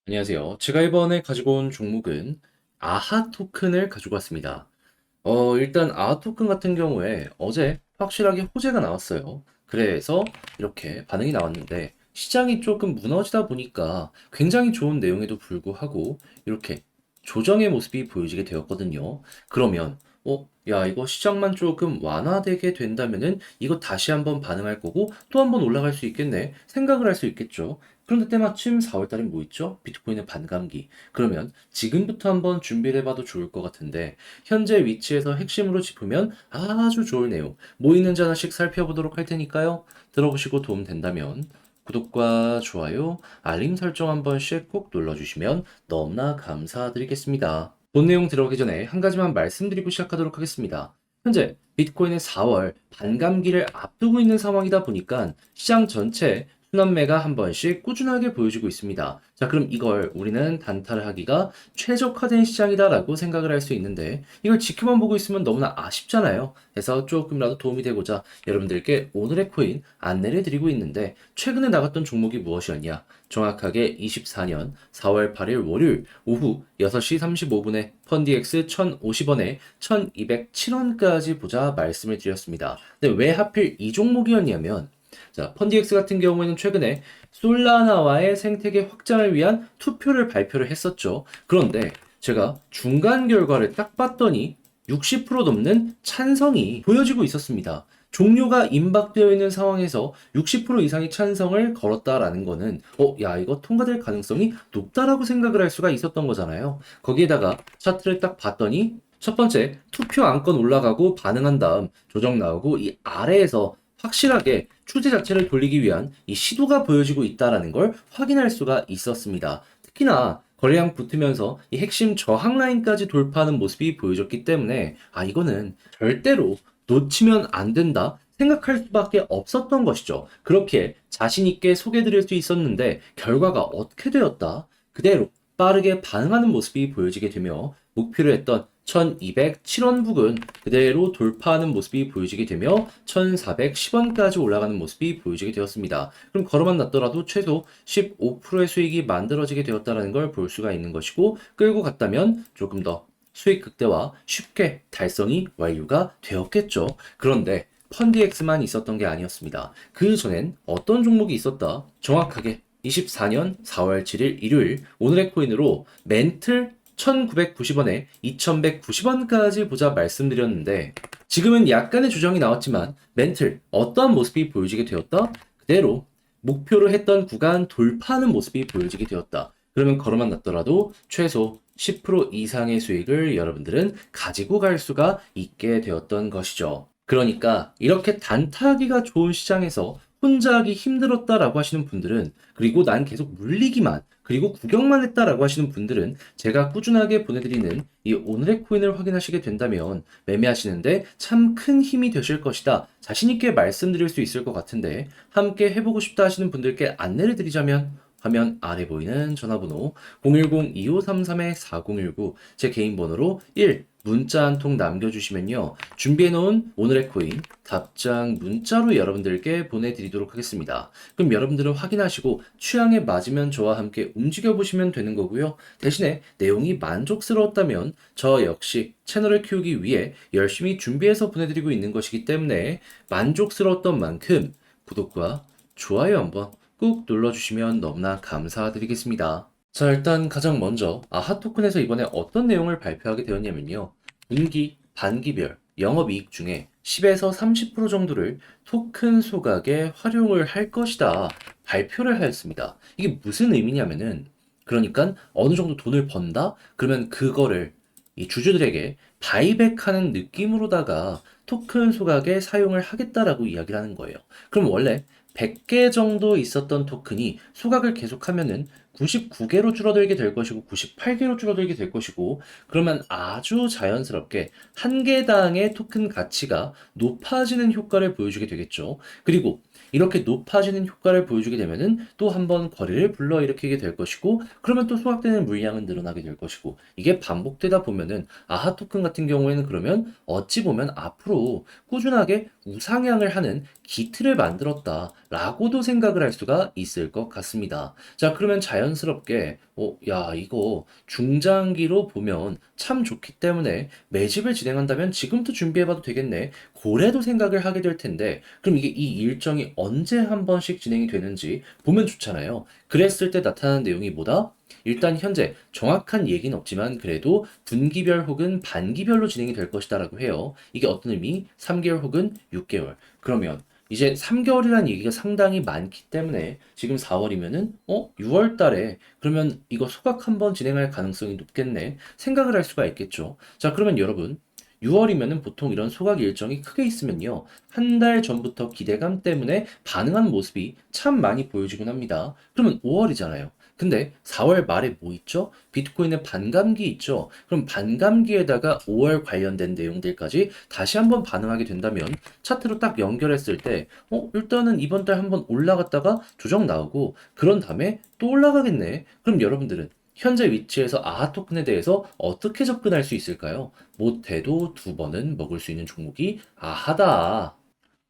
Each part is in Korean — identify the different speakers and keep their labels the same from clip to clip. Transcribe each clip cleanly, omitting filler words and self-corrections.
Speaker 1: 안녕하세요. 제가 이번에 가지고 온 종목은 아하 토큰을 가지고 왔습니다. 일단 아하 토큰 같은 경우에 어제 확실하게 호재가 나왔어요. 그래서 이렇게 반응이 나왔는데 시장이 조금 무너지다 보니까 굉장히 좋은 내용에도 불구하고 이렇게 조정의 모습이 보여지게 되었거든요. 그러면 야, 이거 시장만 조금 완화되게 된다면은 이거 다시 한번 반응할 거고 또 한번 올라갈 수 있겠네 생각을 할 수 있겠죠. 그런데 때마침 4월 달엔 뭐 있죠? 비트코인의 반감기. 그러면 지금부터 한번 준비를 해봐도 좋을 것 같은데 현재 위치에서 핵심으로 짚으면 아주 좋을 내용 뭐 있는지 하나씩 살펴보도록 할 테니까요. 들어보시고 도움 된다면 구독과 좋아요, 알림 설정 한 번씩 꼭 눌러주시면 너무나 감사드리겠습니다. 본 내용 들어가기 전에 한 가지만 말씀드리고 시작하도록 하겠습니다. 현재 비트코인의 4월 반감기를 앞두고 있는 상황이다 보니까 시장 전체 순환매가 한 번씩 꾸준하게 보여주고 있습니다. 자, 그럼 이걸 우리는 단타를 하기가 최적화된 시장이다라고 생각을 할 수 있는데 이걸 지켜만 보고 있으면 너무나 아쉽잖아요. 그래서 조금이라도 도움이 되고자 여러분들께 오늘의 코인 안내를 드리고 있는데 최근에 나갔던 종목이 무엇이었냐? 정확하게 24년 4월 8일 월요일 오후 6시 35분에 펀디엑스 1,050원에 1,207원까지 보자 말씀을 드렸습니다. 근데 왜 하필 이 종목이었냐면 자, 펀디엑스 같은 경우에는 최근에 솔라나와의 생태계 확장을 위한 투표를 발표를 했었죠. 그런데 제가 중간 결과를 딱 봤더니 60% 넘는 찬성이 보여지고 있었습니다. 종료가 임박되어 있는 상황에서 60% 이상의 찬성을 걸었다라는 거는 야, 이거 통과될 가능성이 높다라고 생각을 할 수가 있었던 거잖아요. 거기에다가 차트를 딱 봤더니 첫 번째 투표 안건 올라가고 반응한 다음 조정 나오고 이 아래에서 확실하게 추세 자체를 돌리기 위한 이 시도가 보여지고 있다라는 걸 확인할 수가 있었습니다. 특히나 거래량 붙으면서 이 핵심 저항 라인까지 돌파하는 모습이 보여졌기 때문에 이거는 절대로 놓치면 안 된다 생각할 수밖에 없었던 것이죠. 그렇게 자신 있게 소개드릴 수 있었는데 결과가 어떻게 되었다? 그대로 빠르게 반응하는 모습이 보여지게 되며 목표로 했던 1207원 부근 그대로 돌파하는 모습이 보여지게 되며 1410원까지 올라가는 모습이 보여지게 되었습니다. 그럼 걸어만 놨더라도 최소 15%의 수익이 만들어지게 되었다는 걸 볼 수가 있는 것이고 끌고 갔다면 조금 더 수익 극대화 쉽게 달성이 완료가 되었겠죠. 그런데 펀디엑스만 있었던 게 아니었습니다. 그 전엔 어떤 종목이 있었다? 정확하게 24년 4월 7일 일요일 오늘의 코인으로 멘틀 1990원에 2190원까지 보자 말씀드렸는데 지금은 약간의 조정이 나왔지만 멘틀 어떠한 모습이 보여지게 되었다? 그대로 목표로 했던 구간 돌파하는 모습이 보여지게 되었다. 그러면 걸어만 놨더라도 최소 10% 이상의 수익을 여러분들은 가지고 갈 수가 있게 되었던 것이죠. 그러니까 이렇게 단타하기가 좋은 시장에서 혼자 하기 힘들었다라고 하시는 분들은 그리고 난 계속 물리기만 그리고 구경만 했다라고 하시는 분들은 제가 꾸준하게 보내드리는 이 오늘의 코인을 확인하시게 된다면 매매하시는데 참 큰 힘이 되실 것이다. 자신있게 말씀드릴 수 있을 것 같은데 함께 해보고 싶다 하시는 분들께 안내를 드리자면 화면 아래 보이는 전화번호 010-2533-4019 제 개인 번호로 1 문자 한 통 남겨주시면요. 준비해놓은 오늘의 코인 답장 문자로 여러분들께 보내드리도록 하겠습니다. 그럼 여러분들은 확인하시고 취향에 맞으면 저와 함께 움직여보시면 되는 거고요. 대신에 내용이 만족스러웠다면 저 역시 채널을 키우기 위해 열심히 준비해서 보내드리고 있는 것이기 때문에 만족스러웠던 만큼 구독과 좋아요 한번 꾹 눌러주시면 너무나 감사드리겠습니다. 자, 일단 가장 먼저 아하 토큰에서 이번에 어떤 내용을 발표하게 되었냐면요. 분기, 반기별 영업이익 중에 10에서 30% 정도를 토큰 소각에 활용을 할 것이다. 발표를 하였습니다. 이게 무슨 의미냐면은 그러니까 어느 정도 돈을 번다? 그러면 그거를 이 주주들에게 바이백하는 느낌으로다가 토큰 소각에 사용을 하겠다라고 이야기를 하는 거예요. 그럼 원래 100개 정도 있었던 토큰이 소각을 계속하면은 99개로 줄어들게 될 것이고 98개로 줄어들게 될 것이고 그러면 아주 자연스럽게 한 개당의 토큰 가치가 높아지는 효과를 보여주게 되겠죠. 그리고 이렇게 높아지는 효과를 보여주게 되면은 또 한 번 거래를 불러일으키게 될 것이고 그러면 또 소각되는 물량은 늘어나게 될 것이고 이게 반복되다 보면은 아하 토큰 같은 경우에는 그러면 어찌 보면 앞으로 꾸준하게 우상향을 하는 기틀을 만들었다라고도 생각을 할 수가 있을 것 같습니다. 자, 그러면 자연스럽게 야, 이거 중장기로 보면 참 좋기 때문에 매집을 진행한다면 지금부터 준비해봐도 되겠네. 고래도 생각을 하게 될 텐데, 그럼 이게 이 일정이 언제 한 번씩 진행이 되는지 보면 좋잖아요. 그랬을 때 나타나는 내용이 뭐다? 일단 현재 정확한 얘기는 없지만 그래도 분기별 혹은 반기별로 진행이 될 것이다라고 해요. 이게 어떤 의미? 3개월 혹은 6개월. 그러면 이제 3개월이라는 얘기가 상당히 많기 때문에 지금 4월이면은 6월 달에 그러면 이거 소각 한번 진행할 가능성이 높겠네. 생각을 할 수가 있겠죠. 자, 그러면 여러분 6월이면은 보통 이런 소각 일정이 크게 있으면요. 한 달 전부터 기대감 때문에 반응하는 모습이 참 많이 보여지곤 합니다. 그러면 5월이잖아요. 근데 4월 말에 뭐 있죠? 비트코인의 반감기 있죠? 그럼 반감기에다가 5월 관련된 내용들까지 다시 한번 반응하게 된다면 차트로 딱 연결했을 때, 일단은 이번 달 한번 올라갔다가 조정 나오고, 그런 다음에 또 올라가겠네. 그럼 여러분들은 현재 위치에서 아하 토큰에 대해서 어떻게 접근할 수 있을까요? 못해도 두 번은 먹을 수 있는 종목이 아하다.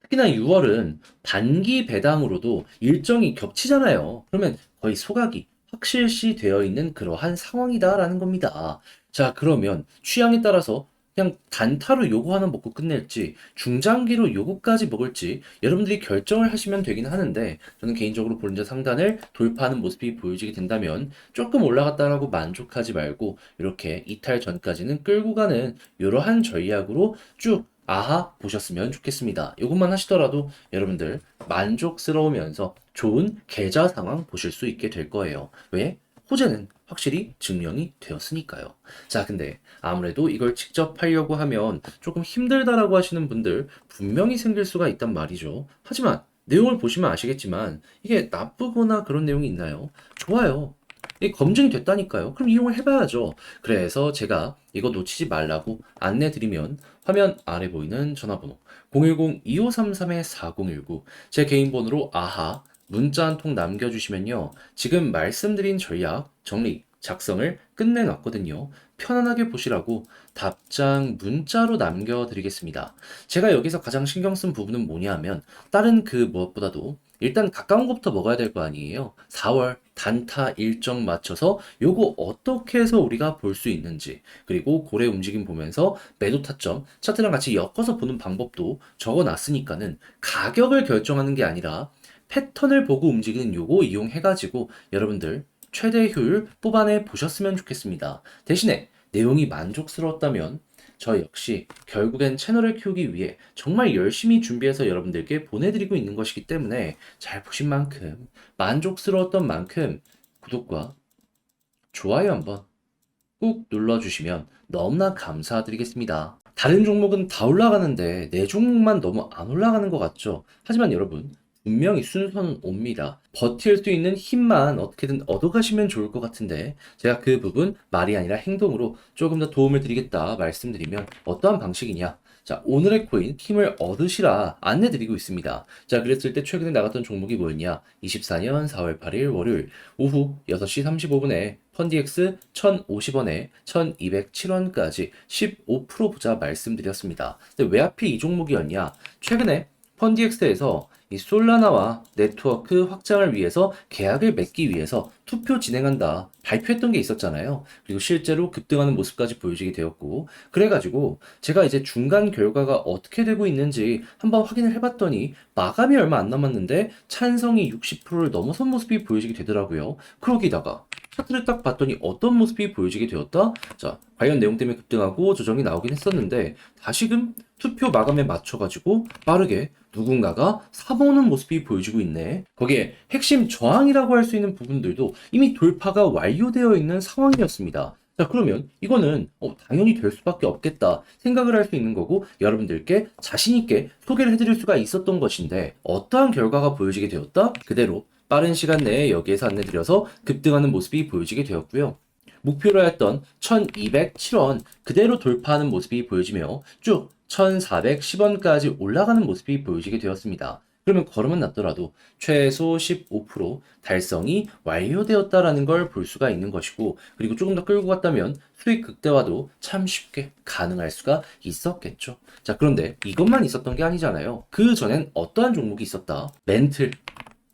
Speaker 1: 특히나 6월은 단기 배당으로도 일정이 겹치잖아요. 그러면 거의 소각이 확실시 되어 있는 그러한 상황이다라는 겁니다. 자, 그러면 취향에 따라서 그냥 단타로 요거 하나 먹고 끝낼지 중장기로 요거까지 먹을지 여러분들이 결정을 하시면 되긴 하는데 저는 개인적으로 볼린저 상단을 돌파하는 모습이 보여지게 된다면 조금 올라갔다라고 만족하지 말고 이렇게 이탈 전까지는 끌고 가는 이러한 전략으로 쭉 아하 보셨으면 좋겠습니다. 이것만 하시더라도 여러분들 만족스러우면서 좋은 계좌 상황 보실 수 있게 될 거예요. 왜? 호재는 확실히 증명이 되었으니까요. 자, 근데 아무래도 이걸 직접 하려고 하면 조금 힘들다라고 하시는 분들 분명히 생길 수가 있단 말이죠. 하지만 내용을 보시면 아시겠지만 이게 나쁘거나 그런 내용이 있나요? 좋아요. 이게 검증이 됐다니까요. 그럼 이용을 해봐야죠. 그래서 제가 이거 놓치지 말라고 안내 드리면 화면 아래 보이는 전화번호 010-2533-4019 제 개인 번호로 아하 문자 한 통 남겨주시면요. 지금 말씀드린 전략 정리 작성을 끝내놨거든요. 편안하게 보시라고 답장 문자로 남겨드리겠습니다. 제가 여기서 가장 신경 쓴 부분은 뭐냐 하면 다른 그 무엇보다도 일단 가까운 것부터 먹어야 될 거 아니에요. 4월 단타 일정 맞춰서 요거 어떻게 해서 우리가 볼 수 있는지 그리고 고래 움직임 보면서 매도 타점 차트랑 같이 엮어서 보는 방법도 적어놨으니까는 가격을 결정하는 게 아니라 패턴을 보고 움직이는 요거 이용해가지고 여러분들 최대 효율 뽑아내 보셨으면 좋겠습니다. 대신에 내용이 만족스러웠다면 저 역시 결국엔 채널을 키우기 위해 정말 열심히 준비해서 여러분들께 보내드리고 있는 것이기 때문에 잘 보신 만큼 만족스러웠던 만큼 구독과 좋아요 한번 꾹 눌러주시면 너무나 감사드리겠습니다. 다른 종목은 다 올라가는데 내 종목만 너무 안 올라가는 것 같죠? 하지만 여러분 분명히 순서는 옵니다. 버틸 수 있는 힘만 어떻게든 얻어가시면 좋을 것 같은데 제가 그 부분 말이 아니라 행동으로 조금 더 도움을 드리겠다 말씀드리면 어떠한 방식이냐? 자, 오늘의 코인 힘을 얻으시라 안내드리고 있습니다. 자, 그랬을 때 최근에 나갔던 종목이 뭐였냐? 24년 4월 8일 월요일 오후 6시 35분에 펀디엑스 1,050원에 1,207원까지 15% 보자 말씀드렸습니다. 근데 왜 하필 이 종목이었냐? 최근에 펀디엑스에서 이 솔라나와 네트워크 확장을 위해서 계약을 맺기 위해서 투표 진행한다 발표했던 게 있었잖아요. 그리고 실제로 급등하는 모습까지 보여지게 되었고 그래가지고 제가 이제 중간 결과가 어떻게 되고 있는지 한번 확인을 해봤더니 마감이 얼마 안 남았는데 찬성이 60%를 넘어선 모습이 보여지게 되더라고요. 그러기다가 차트를 딱 봤더니 어떤 모습이 보여지게 되었다? 자, 관련 내용 때문에 급등하고 조정이 나오긴 했었는데 다시금 투표 마감에 맞춰가지고 빠르게 누군가가 사모으는 모습이 보여지고 있네. 거기에 핵심 저항이라고 할 수 있는 부분들도 이미 돌파가 완료되어 있는 상황이었습니다. 자, 그러면 이거는 당연히 될 수밖에 없겠다 생각을 할 수 있는 거고 여러분들께 자신있게 소개를 해드릴 수가 있었던 것인데 어떠한 결과가 보여지게 되었다? 그대로 빠른 시간 내에 여기에서 안내드려서 급등하는 모습이 보여지게 되었고요. 목표로 했던 1207원 그대로 돌파하는 모습이 보여지며 쭉 1410원까지 올라가는 모습이 보여지게 되었습니다. 그러면 걸음은 낮더라도 최소 15% 달성이 완료되었다라는 걸 볼 수가 있는 것이고, 그리고 조금 더 끌고 갔다면 수익 극대화도 참 쉽게 가능할 수가 있었겠죠. 자, 그런데 이것만 있었던 게 아니잖아요. 그 전엔 어떠한 종목이 있었다? 멘틀.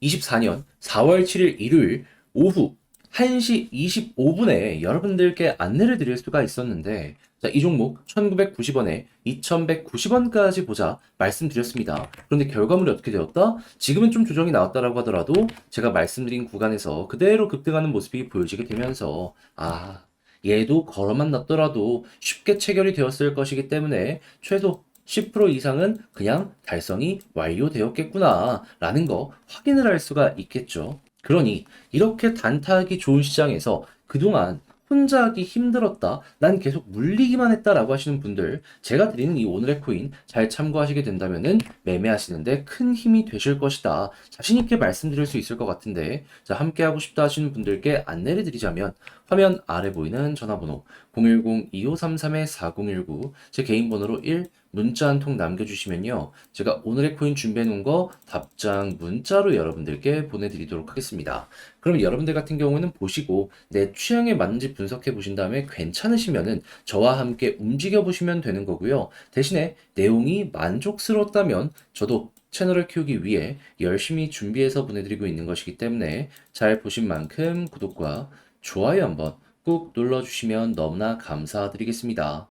Speaker 1: 24년 4월 7일 일요일 오후 1시 25분에 여러분들께 안내를 드릴 수가 있었는데, 자, 이 종목 1990원에 2190원까지 보자 말씀드렸습니다. 그런데 결과물이 어떻게 되었다? 지금은 좀 조정이 나왔다라고 하더라도 제가 말씀드린 구간에서 그대로 급등하는 모습이 보여지게 되면서, 얘도 걸어만 놨더라도 쉽게 체결이 되었을 것이기 때문에 최소 10% 이상은 그냥 달성이 완료되었겠구나 라는 거 확인을 할 수가 있겠죠. 그러니 이렇게 단타하기 좋은 시장에서 그동안 혼자 하기 힘들었다, 난 계속 물리기만 했다라고 하시는 분들, 제가 드리는 이 오늘의 코인 잘 참고하시게 된다면은 매매하시는데 큰 힘이 되실 것이다, 자신 있게 말씀드릴 수 있을 것 같은데, 자, 함께 하고 싶다 하시는 분들께 안내를 드리자면 화면 아래 보이는 전화번호 010-2533-4019, 제 개인 번호로 1 문자 한 통 남겨주시면요, 제가 오늘의 코인 준비해 놓은 거 답장 문자로 여러분들께 보내드리도록 하겠습니다. 그럼 여러분들 같은 경우는 보시고 내 취향에 맞는지 분석해 보신 다음에 괜찮으시면은 저와 함께 움직여 보시면 되는 거고요. 대신에 내용이 만족스러웠다면 저도 채널을 키우기 위해 열심히 준비해서 보내드리고 있는 것이기 때문에 잘 보신 만큼 구독과 좋아요 한번 꾹 눌러주시면 너무나 감사드리겠습니다.